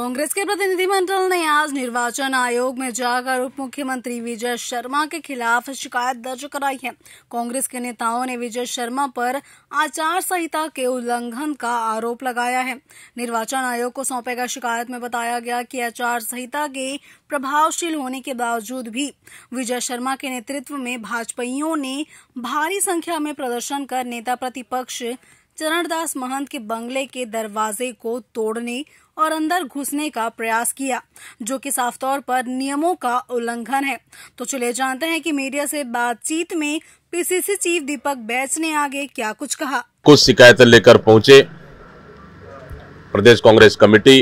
कांग्रेस के प्रतिनिधिमंडल ने आज निर्वाचन आयोग में जाकर उप मुख्यमंत्री विजय शर्मा के खिलाफ शिकायत दर्ज कराई है। कांग्रेस के नेताओं ने विजय शर्मा पर आचार संहिता के उल्लंघन का आरोप लगाया है। निर्वाचन आयोग को सौंपे गए शिकायत में बताया गया कि आचार संहिता के प्रभावशील होने के बावजूद भी विजय शर्मा के नेतृत्व में भाजपाइयों ने भारी संख्या में प्रदर्शन कर नेता प्रतिपक्ष चरणदास महंत के बंगले के दरवाजे को तोड़ने और अंदर घुसने का प्रयास किया, जो कि साफ तौर पर नियमों का उल्लंघन है। तो चले जानते हैं कि मीडिया से बातचीत में पीसीसी चीफ दीपक बैच ने आगे क्या कुछ कहा। कुछ शिकायतें लेकर पहुंचे प्रदेश कांग्रेस कमेटी।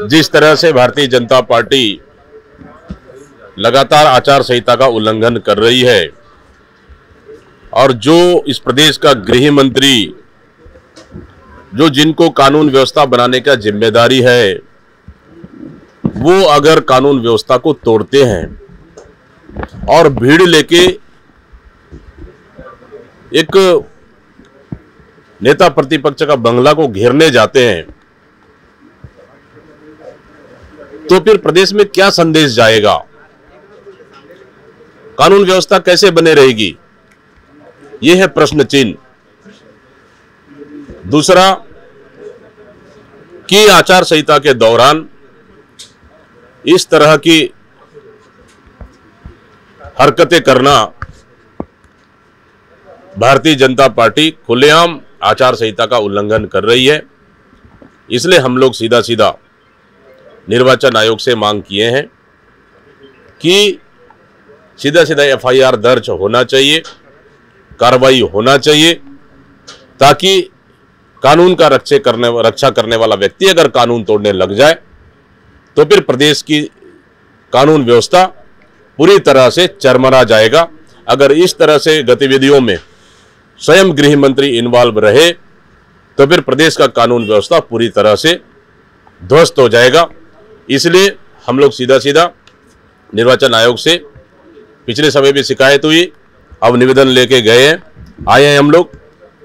जिस तरह से भारतीय जनता पार्टी लगातार आचार संहिता का उल्लंघन कर रही है और जो इस प्रदेश का गृह मंत्री, जो जिनको कानून व्यवस्था बनाने का जिम्मेदारी है, वो अगर कानून व्यवस्था को तोड़ते हैं और भीड़ लेके एक नेता प्रतिपक्ष का बंगला को घेरने जाते हैं, तो फिर प्रदेश में क्या संदेश जाएगा? कानून व्यवस्था कैसे बने रहेगी? यह है प्रश्न चिन्ह। दूसरा कि आचार संहिता के दौरान इस तरह की हरकतें करना, भारतीय जनता पार्टी खुलेआम आचार संहिता का उल्लंघन कर रही है। इसलिए हम लोग सीधा सीधा निर्वाचन आयोग से मांग किए हैं कि सीधा सीधा एफआईआर दर्ज होना चाहिए, कार्रवाई होना चाहिए, ताकि कानून का रक्षा करने वाला व्यक्ति अगर कानून तोड़ने लग जाए तो फिर प्रदेश की कानून व्यवस्था पूरी तरह से चरमरा जाएगा। अगर इस तरह से गतिविधियों में स्वयं गृह मंत्री इन्वॉल्व रहे तो फिर प्रदेश का कानून व्यवस्था पूरी तरह से ध्वस्त हो जाएगा। इसलिए हम लोग सीधा सीधा निर्वाचन आयोग से पिछले समय भी शिकायत हुई, अब निवेदन लेके गए हैं, आए हैं हम लोग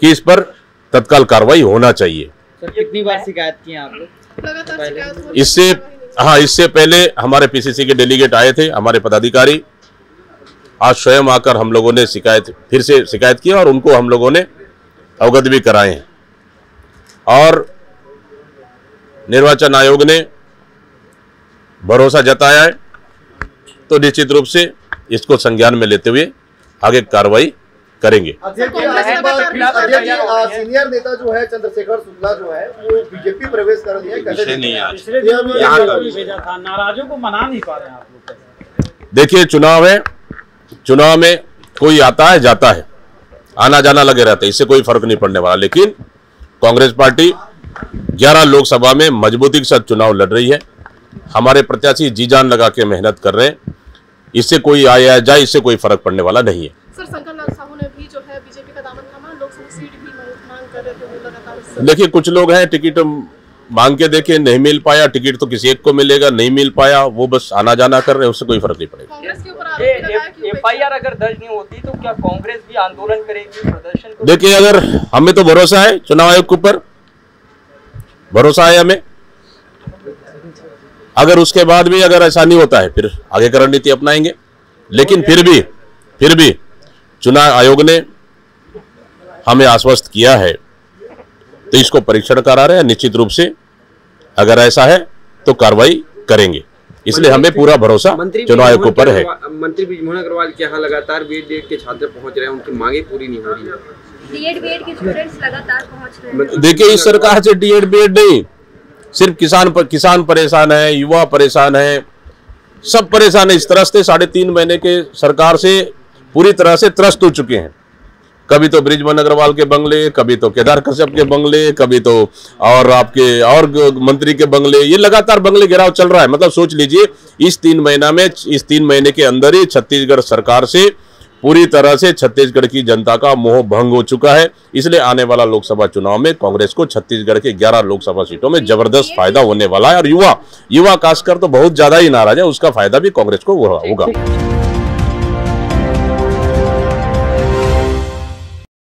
कि इस पर तत्काल कार्रवाई होना चाहिए। सर, कितनी बार शिकायत की आप लोग? इससे पहले हमारे पीसीसी के डेलीगेट आए थे, हमारे पदाधिकारी। आज स्वयं आकर हम लोगों ने फिर से शिकायत की और उनको हम लोगों ने अवगत भी कराए हैं। और निर्वाचन आयोग ने भरोसा जताया है, तो निश्चित रूप से इसको संज्ञान में लेते हुए आगे कार्रवाई करेंगे। सीनियर नेता जो है चंद्रशेखर शुक्ला जो है वो बीजेपी प्रवेश कर रही है, नाराजों को मना नहीं पा रहे हैं आप लोग? देखिए, चुनाव में कोई आता है जाता है, आना जाना लगे रहता है, इससे कोई फर्क नहीं पड़ने वाला। लेकिन कांग्रेस पार्टी 11 लोकसभा में मजबूती के साथ चुनाव लड़ रही है। हमारे प्रत्याशी जी जान लगा के मेहनत कर रहे हैं, इससे कोई आया जाए, इससे कोई फर्क पड़ने वाला नहीं है। सर, शंकर लाल साहू ने भी जो है बीजेपी का दामन थामा, लोकसभा सीट भी मांग कर रहे थे लगातार। देखिए, कुछ लोग हैं टिकट मांग के देखे, नहीं मिल पाया, टिकट तो किसी एक को मिलेगा, नहीं मिल पाया, वो बस आना जाना कर रहे हैं, उससे कोई फर्क नहीं पड़ेगा। कांग्रेस के ऊपर एफआईआर अगर दर्ज नहीं होती तो क्या कांग्रेस भी आंदोलन करेगी, प्रदर्शन? देखिए, अगर हमें तो भरोसा है, चुनाव आयोग के ऊपर भरोसा है हमें। अगर उसके बाद भी अगर ऐसा नहीं होता है, फिर आगे की रणनीति अपनाएंगे। लेकिन फिर भी चुनाव आयोग ने हमें आश्वस्त किया है, तो इसको परीक्षण करा रहे हैं। निश्चित रूप से अगर ऐसा है तो कार्रवाई करेंगे, इसलिए हमें पूरा भरोसा चुनाव आयोग के ऊपर है। मंत्री बृजमोहन अग्रवाल के यहाँ लगातार बीएड के छात्र पहुंच रहे हैं, उनकी मांगे पूरी नहीं हो रही है। बीएड के स्टूडेंट्स लगातार पहुंच रहे हैं। देखिए, इस सरकार से बीएड नहीं, सिर्फ किसान परेशान है, युवा परेशान है, सब परेशान है। इस तरह से 3.5 महीने के सरकार से पूरी तरह से त्रस्त हो चुके हैं। कभी तो बृजमोहन अग्रवाल के बंगले, कभी तो केदार कश्यप के बंगले, कभी तो और आपके और मंत्री के बंगले, ये लगातार बंगले घेराव चल रहा है। मतलब सोच लीजिए, इस 3 महीने के अंदर ही छत्तीसगढ़ सरकार से पूरी तरह से छत्तीसगढ़ की जनता का मोह भंग हो चुका है। इसलिए आने वाला लोकसभा चुनाव में कांग्रेस को छत्तीसगढ़ के 11 लोकसभा सीटों में जबरदस्त फायदा होने वाला है। और युवा खासकर तो बहुत ज्यादा ही नाराज है, उसका फायदा भी कांग्रेस को होगा।